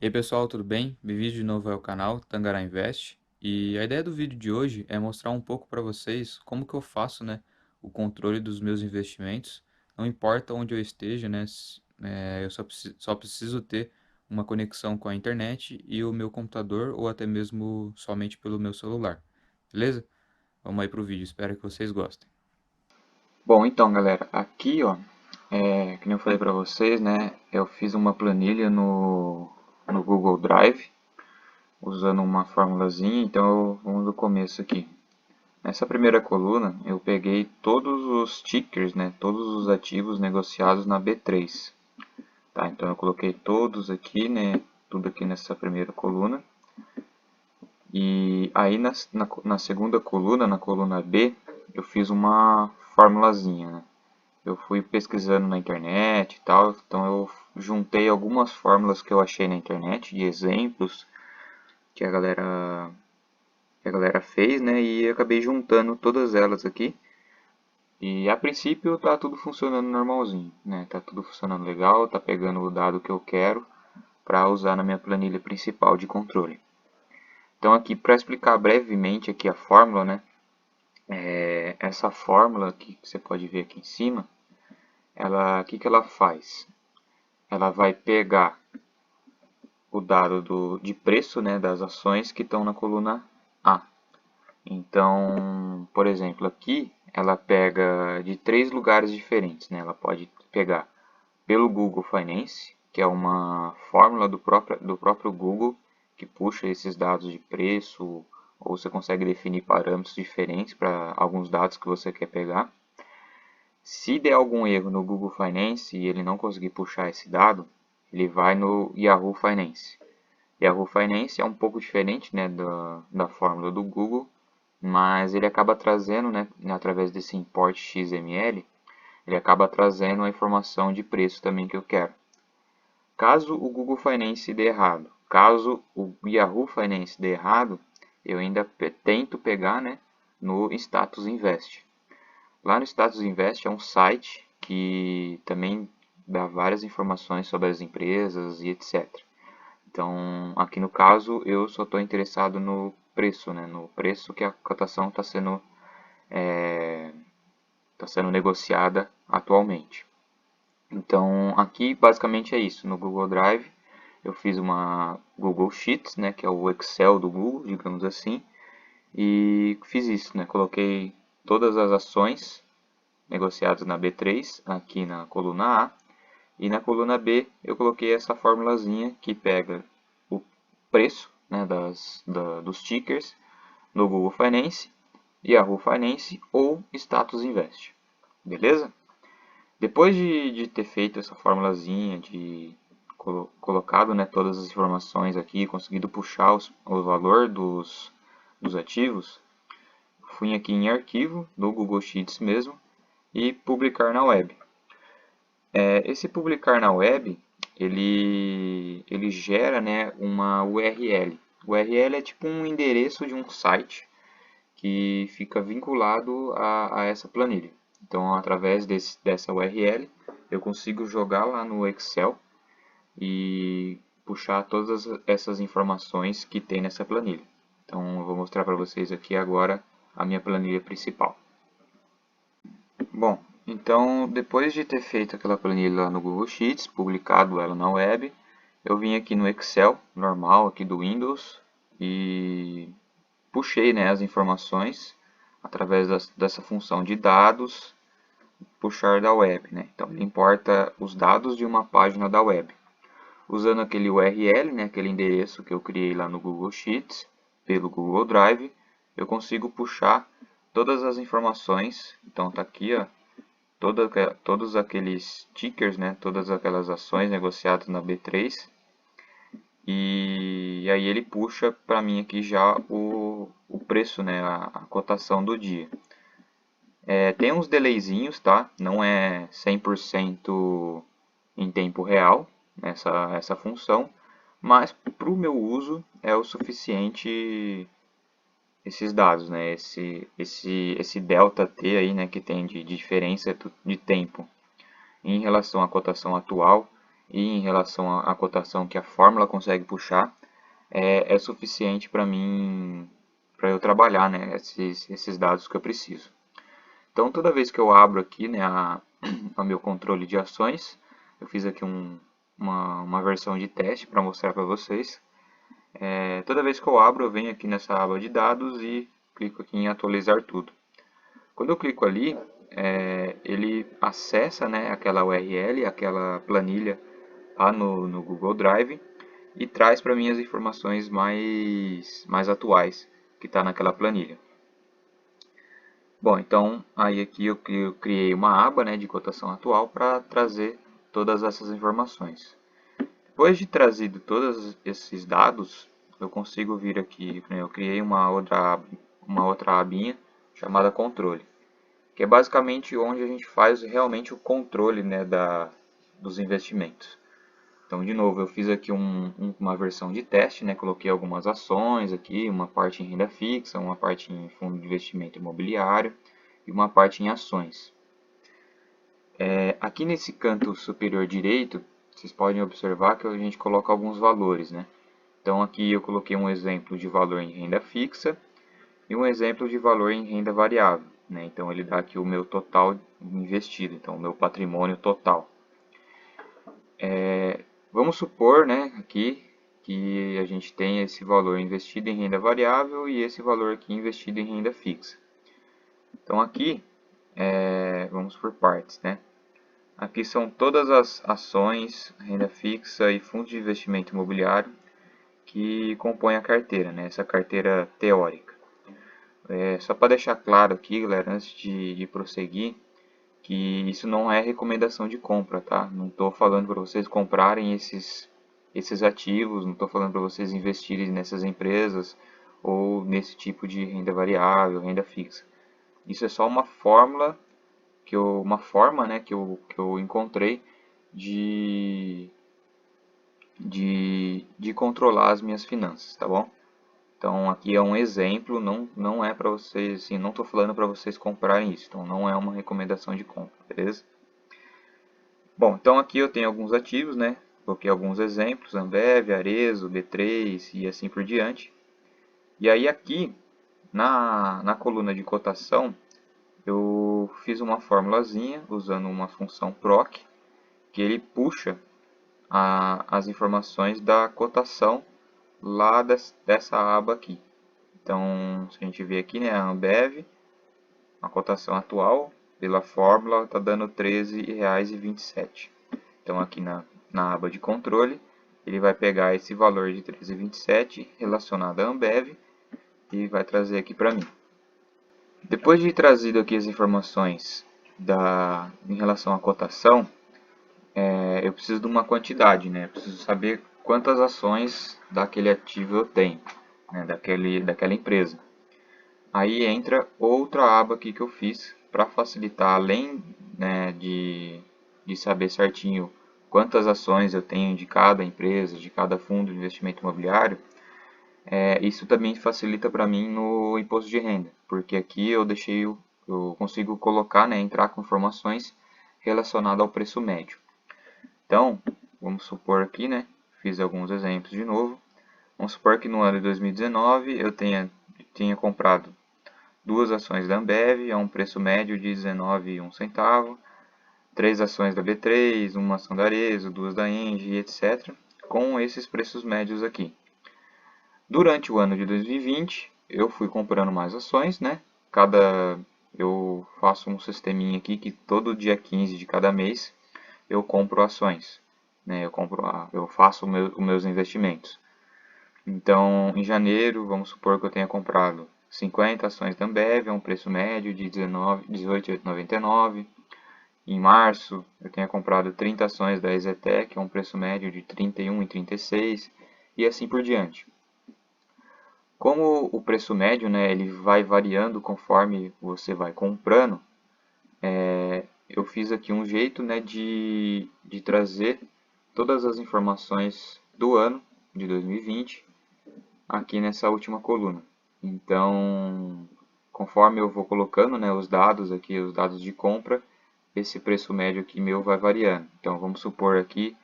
E aí pessoal, tudo bem? Bem-vindo de novo ao canal Tangará Invest. E a ideia do vídeo de hoje é mostrar um pouco para vocês como que eu faço, o controle dos meus investimentos. Não importa onde eu esteja, eu só preciso ter uma conexão com a internet e o meu computador ou até mesmo somente pelo meu celular. Beleza? Vamos aí pro vídeo, espero que vocês gostem. Bom, então galera, aqui ó, que nem eu falei pra vocês, né, eu fiz uma planilha no Google Drive, usando uma formulazinha, então vamos do começo aqui. Nessa primeira coluna, eu peguei todos os tickers, né, todos os ativos negociados na B3. Tá, então eu coloquei todos aqui, né, tudo aqui nessa primeira coluna. E aí na segunda coluna, na coluna B, eu fiz uma formulazinha, né. Eu fui pesquisando na internet e tal, então eu juntei algumas fórmulas que eu achei na internet de exemplos que a galera fez, né? E acabei juntando todas elas aqui. E a princípio tá tudo funcionando normalzinho, né? Tá tudo funcionando legal, tá pegando o dado que eu quero para usar na minha planilha principal de controle. Então aqui para explicar brevemente aqui a fórmula, né? Essa fórmula aqui que você pode ver aqui em cima, o que ela faz? Ela vai pegar o dado de preço, né, das ações que estão na coluna A. Então, por exemplo, aqui ela pega de três lugares diferentes. Né? Ela pode pegar pelo Google Finance, que é uma fórmula do próprio Google que puxa esses dados de preço, ou você consegue definir parâmetros diferentes para alguns dados que você quer pegar. Se der algum erro no Google Finance e ele não conseguir puxar esse dado, ele vai no Yahoo Finance. Yahoo Finance é um pouco diferente, né, da fórmula do Google, mas ele acaba trazendo, né, através desse import XML, ele acaba trazendo a informação de preço também que eu quero. Caso o Google Finance dê errado, caso o Yahoo Finance dê errado, eu ainda tento pegar, né, no Status Invest. Lá no Status Invest é um site que também dá várias informações sobre as empresas e etc. Então, aqui no caso, eu só estou interessado no preço, né? No preço que a cotação tá sendo negociada atualmente. Então, aqui basicamente é isso. No Google Drive, eu fiz uma Google Sheets, né? Que é o Excel do Google, digamos assim. E fiz isso, né? Coloquei todas as ações negociadas na B3, aqui na coluna A. E na coluna B eu coloquei essa formulazinha que pega o preço, né, dos tickers no Google Finance, Yahoo Finance ou Status Invest. Beleza? Depois de ter feito essa formulazinha, de colocado, né, todas as informações aqui, conseguido puxar o valor dos ativos, fui aqui em arquivo, do Google Sheets mesmo, e publicar na web. Esse publicar na web, ele gera, né, uma URL. O URL é tipo um endereço de um site que fica vinculado a essa planilha. Então, através dessa URL, eu consigo jogar lá no Excel e puxar todas essas informações que tem nessa planilha. Então, eu vou mostrar para vocês aqui agora a minha planilha principal. Bom, então depois de ter feito aquela planilha lá no Google Sheets, publicado ela na web, eu vim aqui no Excel normal aqui do Windows e puxei, né, as informações através dessa função de dados, puxar da web, né? Então ele importa os dados de uma página da web. Usando aquele URL, né, aquele endereço que eu criei lá no Google Sheets, pelo Google Drive, eu consigo puxar todas as informações. Então tá aqui, ó, todos aqueles tickers, né, todas aquelas ações negociadas na B3. E aí ele puxa para mim aqui já o preço, né, a cotação do dia. Tem uns delayzinhos, tá? Não é 100% em tempo real essa função, mas para o meu uso é o suficiente esses dados, né? Esse delta T aí, né, que tem de diferença de tempo em relação à cotação atual, e em relação à cotação que a fórmula consegue puxar, é suficiente para mim, para eu trabalhar, né, esses dados que eu preciso. Então, toda vez que eu abro aqui, né, o meu controle de ações, eu fiz aqui uma versão de teste para mostrar para vocês. Toda vez que eu abro, eu venho aqui nessa aba de dados e clico aqui em atualizar tudo. Quando eu clico ali, ele acessa, né, aquela URL, aquela planilha lá no Google Drive e traz para mim as informações mais atuais que está naquela planilha. Bom, então aí aqui eu criei uma aba, né, de cotação atual para trazer todas essas informações. Depois de trazido todos esses dados, eu consigo vir aqui, né, eu criei uma outra abinha chamada controle, que é basicamente onde a gente faz realmente o controle, né, dos investimentos. Então, de novo, eu fiz aqui uma versão de teste, né? Coloquei algumas ações aqui, uma parte em renda fixa, uma parte em fundo de investimento imobiliário e uma parte em ações. Aqui nesse canto superior direito, vocês podem observar que a gente coloca alguns valores, né? Então, aqui eu coloquei um exemplo de valor em renda fixa e um exemplo de valor em renda variável, né? Então, ele dá aqui o meu total investido, então o meu patrimônio total. Vamos supor, né, aqui que a gente tem esse valor investido em renda variável e esse valor aqui investido em renda fixa. Então aqui, vamos por partes, né? Aqui são todas as ações, renda fixa e fundos de investimento imobiliário que compõem a carteira, né? Essa carteira teórica. Só para deixar claro aqui, galera, antes de prosseguir, que isso não é recomendação de compra, tá? Não estou falando para vocês comprarem esses ativos, não estou falando para vocês investirem nessas empresas ou nesse tipo de renda variável, renda fixa. Isso é só uma fórmula uma forma, né, que eu encontrei de controlar as minhas finanças, tá bom? Então aqui é um exemplo, não é para vocês, assim, não estou falando para vocês comprarem isso, então não é uma recomendação de compra, beleza? Bom, então aqui eu tenho alguns ativos, né? Coloquei alguns exemplos, Ambev, Arezzo, B3 e assim por diante. E aí aqui, na coluna de cotação, eu fiz uma formulazinha usando uma função proc, que ele puxa as informações da cotação lá dessa aba aqui. Então, se a gente ver aqui, né, a Ambev, a cotação atual, pela fórmula, está dando R$ 13,27. Então, aqui na aba de controle, ele vai pegar esse valor de 13,27 relacionado à Ambev e vai trazer aqui para mim. Depois de trazido aqui as informações em relação à cotação, eu preciso de uma quantidade, né? Eu preciso saber quantas ações daquele ativo eu tenho, né? daquela empresa. Aí entra outra aba aqui que eu fiz para facilitar, além, né, de saber certinho quantas ações eu tenho de cada empresa, de cada fundo de investimento imobiliário, isso também facilita para mim no imposto de renda, porque aqui eu consigo colocar, né, entrar com informações relacionadas ao preço médio. Então, vamos supor aqui, né, fiz alguns exemplos de novo. Vamos supor que no ano de 2019 eu tenha comprado duas ações da Ambev a um preço médio de R$19,01, três ações da B3, uma ação da Arezzo, duas da Engie, etc., com esses preços médios aqui. Durante o ano de 2020, eu fui comprando mais ações, né? Eu faço um sisteminha aqui que todo dia 15 de cada mês eu compro ações, né? Eu faço os meus investimentos. Então, em janeiro, vamos supor que eu tenha comprado 50 ações da Ambev a um preço médio de R$18,99. Em março, eu tenha comprado 30 ações da EZTEC a um preço médio de R$31,36 e assim por diante. Como o preço médio, né, ele vai variando conforme você vai comprando, eu fiz aqui um jeito, né, de trazer todas as informações do ano de 2020 aqui nessa última coluna. Então, conforme eu vou colocando, né, os dados aqui, os dados de compra, esse preço médio aqui meu vai variando. Então, vamos supor aqui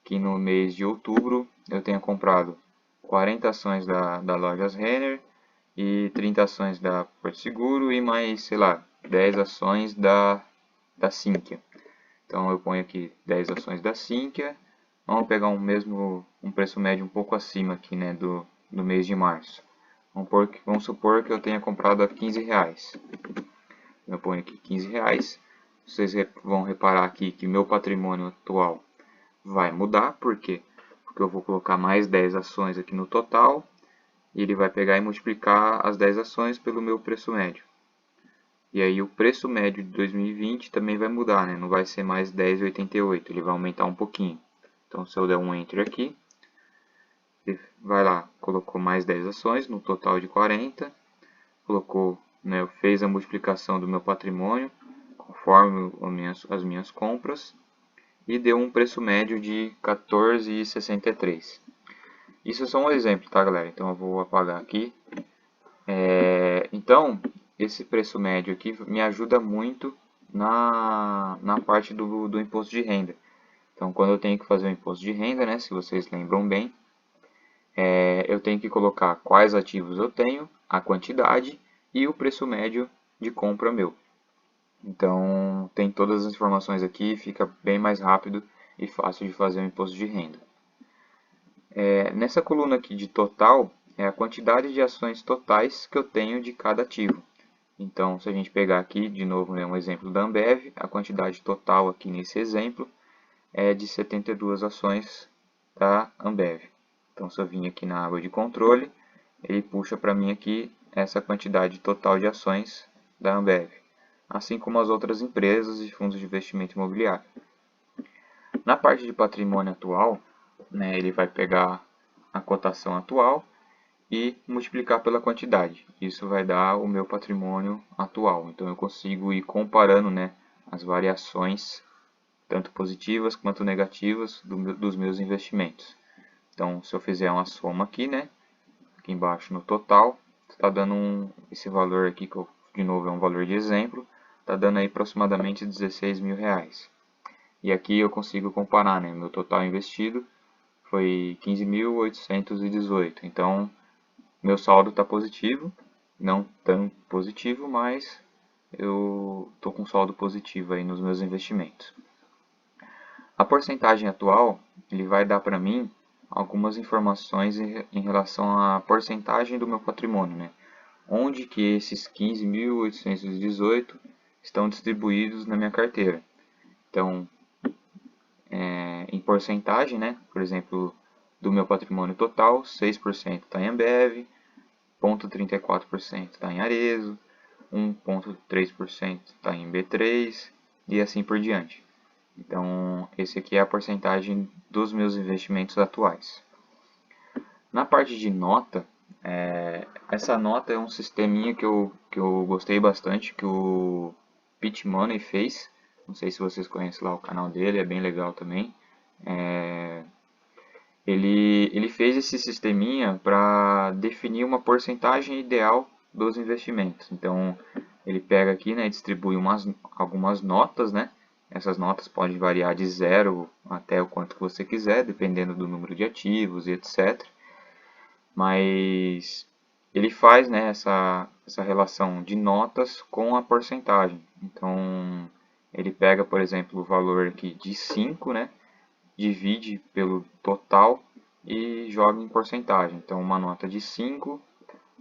que no mês de outubro eu tenha comprado 40 ações da Lojas Renner e 30 ações da Porto Seguro e mais, sei lá, 10 ações da Sinqia. Então eu ponho aqui 10 ações da Sinqia. Vamos pegar um preço médio um pouco acima aqui, né, do mês de março. Vamos supor que eu tenha comprado a R$ 15. Eu ponho aqui R$ 15. Vocês vão reparar aqui que meu patrimônio atual vai mudar. Por quê? Porque eu vou colocar mais 10 ações aqui no total. E ele vai pegar e multiplicar as 10 ações pelo meu preço médio. E aí o preço médio de 2020 também vai mudar, né? Não vai ser mais 10,88, ele vai aumentar um pouquinho. Então se eu der um Enter aqui, ele vai lá, colocou mais 10 ações, no total de 40, colocou, né, fez a multiplicação do meu patrimônio, conforme as minhas compras, e deu um preço médio de 14,63. Isso é só um exemplo, tá, galera? Então eu vou apagar aqui. Então, esse preço médio aqui me ajuda muito na parte do imposto de renda. Então, quando eu tenho que fazer o imposto de renda, né, se vocês lembram bem, eu tenho que colocar quais ativos eu tenho, a quantidade e o preço médio de compra meu. Então, tem todas as informações aqui, fica bem mais rápido e fácil de fazer o imposto de renda. Nessa coluna aqui de total, é a quantidade de ações totais que eu tenho de cada ativo. Então, se a gente pegar aqui, de novo, um exemplo da Ambev, a quantidade total aqui nesse exemplo é de 72 ações da Ambev. Então, se eu vim aqui na aba de controle, ele puxa para mim aqui essa quantidade total de ações da Ambev, assim como as outras empresas e fundos de investimento imobiliário. Na parte de patrimônio atual, né, ele vai pegar a cotação atual e multiplicar pela quantidade. Isso vai dar o meu patrimônio atual. Então eu consigo ir comparando, né, as variações, tanto positivas quanto negativas, dos meus investimentos. Então se eu fizer uma soma aqui, né, aqui embaixo no total, está dando esse valor aqui, que de novo é um valor de exemplo, está dando aí aproximadamente R$ 16.000. E aqui eu consigo comparar, né, meu total investido foi 15.818. Então meu saldo está positivo, não tão positivo, mas eu estou com saldo positivo aí nos meus investimentos. A porcentagem atual, ele vai dar para mim algumas informações em relação à porcentagem do meu patrimônio, né? Onde que esses 15.818 estão distribuídos na minha carteira. Então, em porcentagem, né? Por exemplo, do meu patrimônio total, 6% está em Ambev, 0,34% está em Arezzo, 1,3% está em B3 e assim por diante. Então, esse aqui é a porcentagem dos meus investimentos atuais. Na parte de nota, essa nota é um sisteminha que eu gostei bastante, que o Pit Money fez. Não sei se vocês conhecem lá o canal dele, é bem legal também. Ele fez esse sisteminha para definir uma porcentagem ideal dos investimentos. Então, ele pega aqui, né, distribui algumas notas, né? Essas notas podem variar de 0 até o quanto que você quiser, dependendo do número de ativos e etc. Mas ele faz, né, essa relação de notas com a porcentagem. Então, ele pega, por exemplo, o valor aqui de 5, né? Divide pelo total e joga em porcentagem. Então, uma nota de 5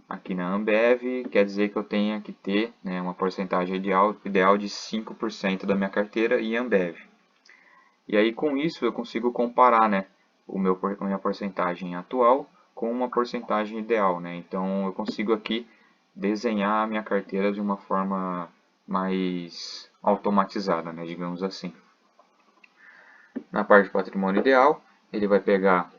aqui na Ambev quer dizer que eu tenha que ter, né, uma porcentagem ideal de 5% da minha carteira em Ambev. E aí, com isso, eu consigo comparar, né, a minha porcentagem atual com uma porcentagem ideal. Né? Então, eu consigo aqui desenhar a minha carteira de uma forma mais automatizada, né, digamos assim. Na parte de patrimônio ideal, ele vai pegar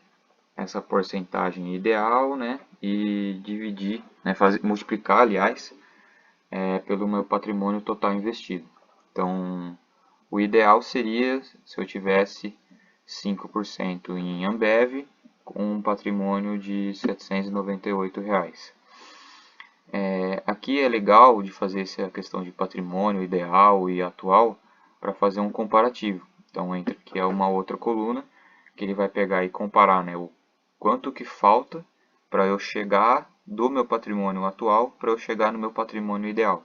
essa porcentagem ideal, né, e dividir, né, multiplicar, aliás, pelo meu patrimônio total investido. Então, o ideal seria se eu tivesse 5% em Ambev com um patrimônio de R$ 798. Aqui é legal de fazer essa questão de patrimônio ideal e atual para fazer um comparativo. Então entra aqui uma outra coluna que ele vai pegar e comparar, né, o quanto que falta para eu chegar do meu patrimônio atual para eu chegar no meu patrimônio ideal.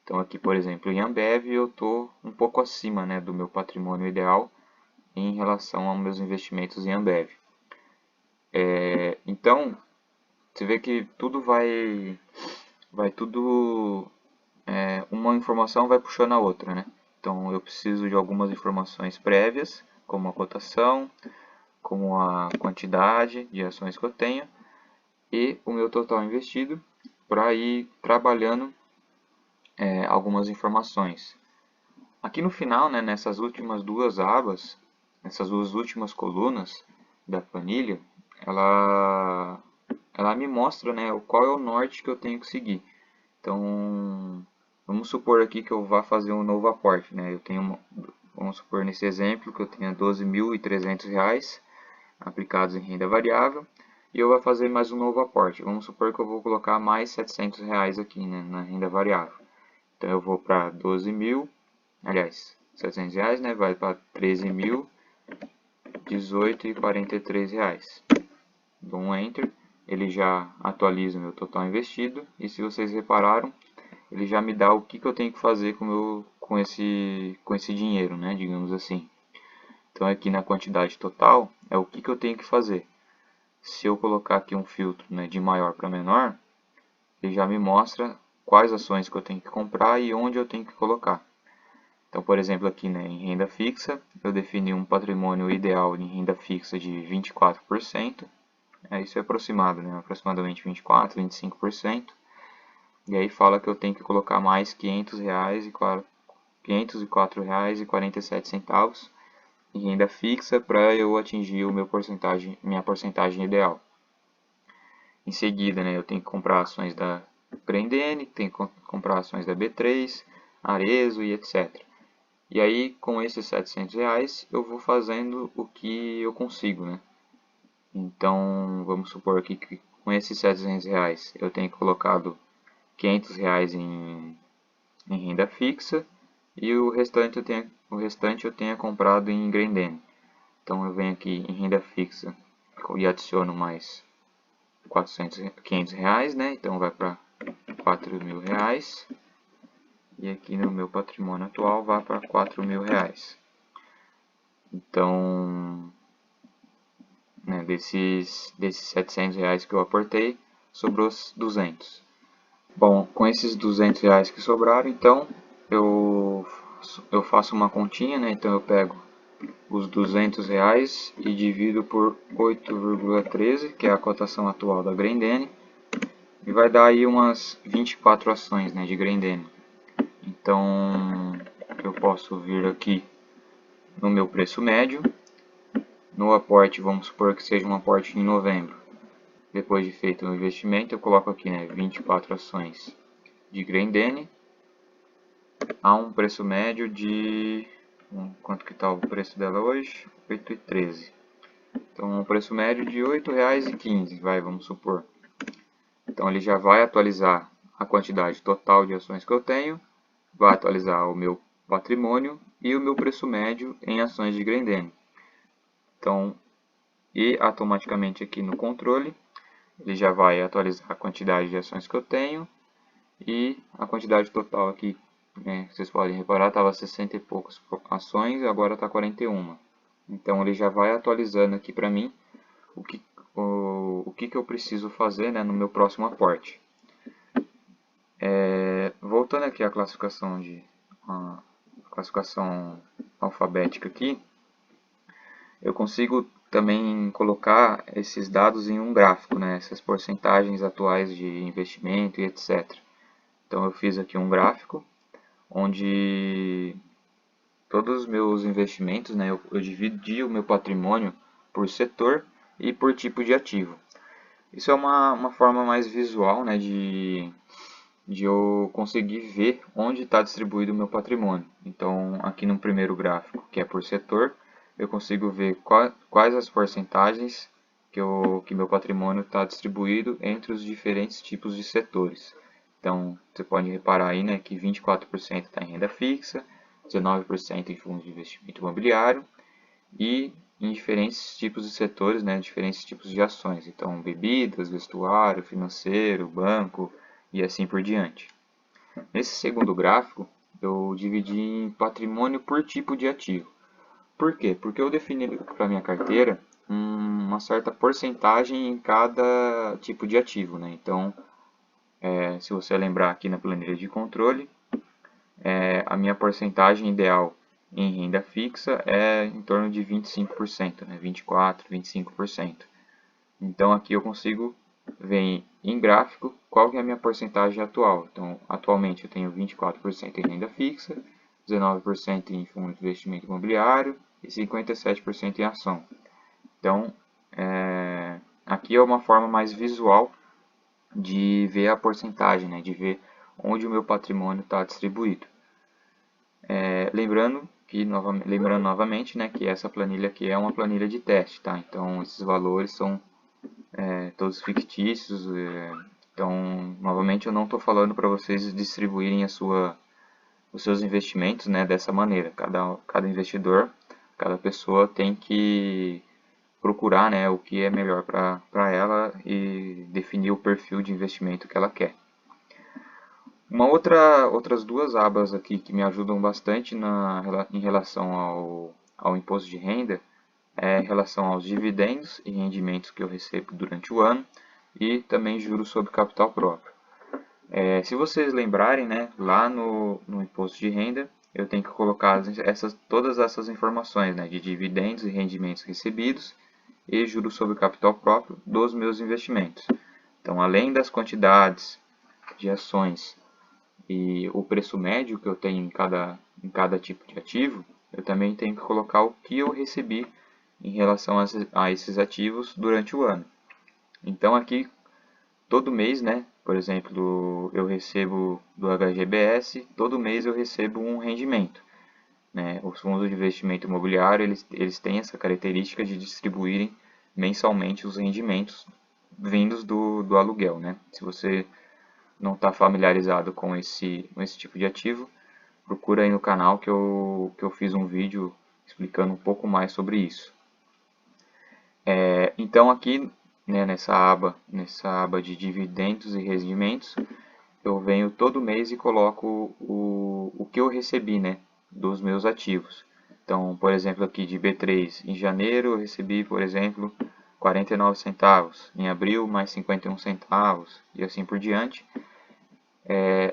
Então aqui, por exemplo, em Ambev eu estou um pouco acima, né, do meu patrimônio ideal em relação aos meus investimentos em Ambev. Então, você vê que tudo vai tudo, uma informação vai puxando a outra, né? Então eu preciso de algumas informações prévias, como a cotação, como a quantidade de ações que eu tenho e o meu total investido para ir trabalhando algumas informações. Aqui no final, né, nessas últimas duas abas, nessas duas últimas colunas da planilha, ela, ela me mostra, né, qual é o norte que eu tenho que seguir. Então, vamos supor aqui que eu vá fazer um novo aporte, né? Vamos supor nesse exemplo que eu tenha R$ 12.300 aplicados em renda variável e eu vou fazer mais um novo aporte. Vamos supor que eu vou colocar mais R$ 700 aqui, né, na renda variável. Então eu vou para 12 mil, aliás, R$ 700, né, vai para 13.018,43 reais. Dou um Enter, ele já atualiza o meu total investido e se vocês repararam, ele já me dá o que eu tenho que fazer com esse dinheiro, né, digamos assim. Então aqui na quantidade total é o que eu tenho que fazer. Se eu colocar aqui um filtro, né, de maior para menor, ele já me mostra quais ações que eu tenho que comprar e onde eu tenho que colocar. Então, por exemplo, aqui, né, em renda fixa, eu defini um patrimônio ideal em renda fixa de 24%. Isso é aproximado, né, aproximadamente 24, 25%. E aí fala que eu tenho que colocar mais R$ 504,47 em renda fixa para eu atingir minha porcentagem ideal. Em seguida, né, eu tenho que comprar ações da Grendene, tenho que comprar ações da B3, Arezzo e etc. E aí, com esses R$ 700, eu vou fazendo o que eu consigo, né? Então, vamos supor aqui que com esses R$ 700 eu tenho colocado R$ 500 em renda fixa e o restante eu tenho comprado em Grendene. Então eu venho aqui em renda fixa e adiciono mais R$ 500, né? Então vai para R$ 4.000 e aqui no meu patrimônio atual vai para R$ 4.000. Então, né, desses R$ 700 que eu aportei, sobrou 200. Bom, com esses R$ 200 que sobraram, então eu faço uma continha, né? Então eu pego os R$ 200 e divido por 8,13, que é a cotação atual da Grendene, e vai dar aí umas 24 ações, né, de Grendene. Então eu posso vir aqui no meu preço médio, no aporte, vamos supor que seja um aporte em novembro. Depois de feito o investimento, eu coloco aqui, né, 24 ações de Grendene a um preço médio de... Quanto que está o preço dela hoje? 8,13. Então, um preço médio de R$ 8,15, vamos supor. Então, ele já vai atualizar a quantidade total de ações que eu tenho, vai atualizar o meu patrimônio e o meu preço médio em ações de Grendene. Então, e automaticamente aqui no controle, ele já vai atualizar a quantidade de ações que eu tenho e a quantidade total aqui, né, vocês podem reparar, estava 60 e poucas ações, agora está 41. Então ele já vai atualizando aqui para mim o que eu preciso fazer, né, no meu próximo aporte. Voltando aqui à classificação alfabética aqui, eu consigo também colocar esses dados em um gráfico, né, essas porcentagens atuais de investimento e etc. Então eu fiz aqui um gráfico onde todos os meus investimentos, né, eu dividi o meu patrimônio por setor e por tipo de ativo. Isso é uma forma mais visual, né, de eu conseguir ver onde está distribuído o meu patrimônio. Então, aqui no primeiro gráfico, que é por setor, eu consigo ver quais as porcentagens que meu patrimônio está distribuído entre os diferentes tipos de setores. Então, você pode reparar aí, né, que 24% está em renda fixa, 19% em fundos de investimento imobiliário e em diferentes tipos de setores, né, diferentes tipos de ações. Então, bebidas, vestuário, financeiro, banco e assim por diante. Nesse segundo gráfico, eu dividi em patrimônio por tipo de ativo. Por quê? Porque eu defini para minha carteira uma certa porcentagem em cada tipo de ativo, né? Então, se você lembrar aqui na planilha de controle, a minha porcentagem ideal em renda fixa é em torno de 25%, né? 24%, 25%. Então aqui eu consigo ver em gráfico qual que é a minha porcentagem atual. Então, atualmente eu tenho 24% em renda fixa, 19% em fundo de investimento imobiliário e 57% em ação. Então, aqui é uma forma mais visual de ver a porcentagem, né, de ver onde o meu patrimônio está distribuído. Lembrando novamente, né, que essa planilha aqui é uma planilha de teste, tá? Então esses valores são todos fictícios. Então, novamente, eu não estou falando para vocês distribuírem os seus investimentos, né, dessa maneira. Cada investidor, cada pessoa tem que procurar, né, o que é melhor para ela e definir o perfil de investimento que ela quer. Outras duas abas aqui que me ajudam bastante em relação ao imposto de renda em relação aos dividendos e rendimentos que eu recebo durante o ano e também juros sobre capital próprio. Se vocês lembrarem, né, lá no imposto de renda, eu tenho que colocar todas essas informações, né, de dividendos e rendimentos recebidos e juros sobre capital próprio dos meus investimentos. Então, além das quantidades de ações e o preço médio que eu tenho em cada tipo de ativo, eu também tenho que colocar o que eu recebi em relação a esses ativos durante o ano. Então aqui, todo mês, né, por exemplo, eu recebo do HGBS, todo mês eu recebo um rendimento. Né? Os fundos de investimento imobiliário, eles têm essa característica de distribuírem mensalmente os rendimentos vindos do aluguel. Né? Se você não está familiarizado com esse tipo de ativo, procura aí no canal que eu fiz um vídeo explicando um pouco mais sobre isso. Então aqui, né, nessa aba de dividendos e rendimentos, eu venho todo mês e coloco o que eu recebi, né, dos meus ativos. Então, por exemplo, aqui de B3, em janeiro eu recebi, por exemplo, 49 centavos, em abril mais 51 centavos e assim por diante.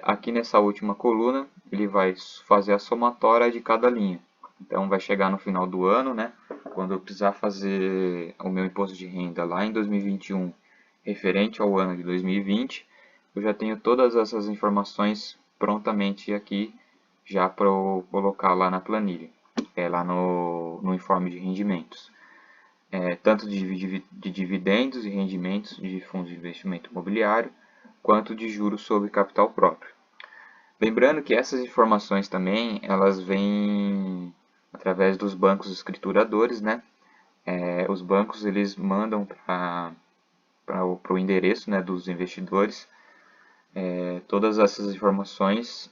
Aqui nessa última coluna, ele vai fazer a somatória de cada linha. Então vai chegar no final do ano, né? Quando eu precisar fazer o meu imposto de renda lá em 2021, referente ao ano de 2020, eu já tenho todas essas informações prontamente aqui, já para eu colocar lá na planilha, lá no informe de rendimentos. Tanto de dividendos e rendimentos de fundos de investimento imobiliário, quanto de juros sobre capital próprio. Lembrando que essas informações também elas vêm através dos bancos escrituradores, né? Os bancos eles mandam para o endereço, né, dos investidores todas essas informações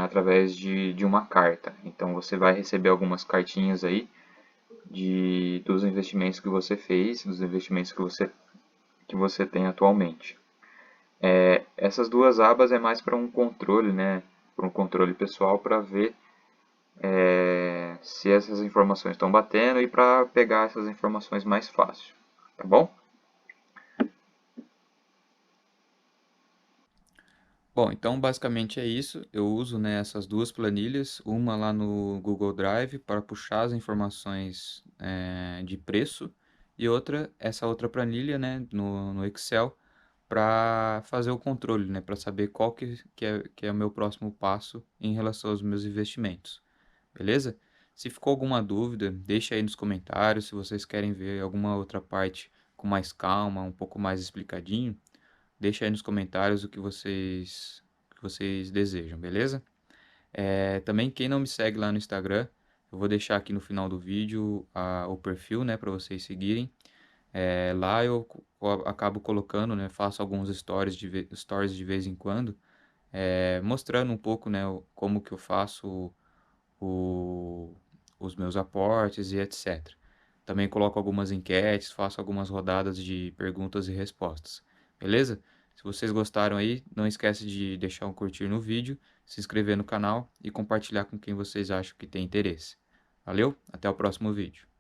através de uma carta. Então você vai receber algumas cartinhas aí dos investimentos que você fez, dos investimentos que você tem atualmente. Essas duas abas é mais para um controle, né? Para um controle pessoal para ver se essas informações estão batendo e para pegar essas informações mais fácil, tá bom? Bom, então basicamente é isso. Eu uso, né, essas duas planilhas, uma lá no Google Drive para puxar as informações de preço e essa outra planilha, né, no Excel para fazer o controle, né, para saber qual que é o meu próximo passo em relação aos meus investimentos. Beleza? Se ficou alguma dúvida, deixa aí nos comentários. Se vocês querem ver alguma outra parte com mais calma, um pouco mais explicadinho, deixa aí nos comentários o que vocês desejam, beleza? Também quem não me segue lá no Instagram, eu vou deixar aqui no final do vídeo o perfil, né, para vocês seguirem. Lá eu acabo colocando, né, faço alguns stories de vez em quando, mostrando um pouco, né, como que eu faço o- os meus aportes e etc. Também coloco algumas enquetes, faço algumas rodadas de perguntas e respostas. Beleza? Se vocês gostaram aí, não esquece de deixar um curtir no vídeo, se inscrever no canal e compartilhar com quem vocês acham que tem interesse. Valeu, até o próximo vídeo.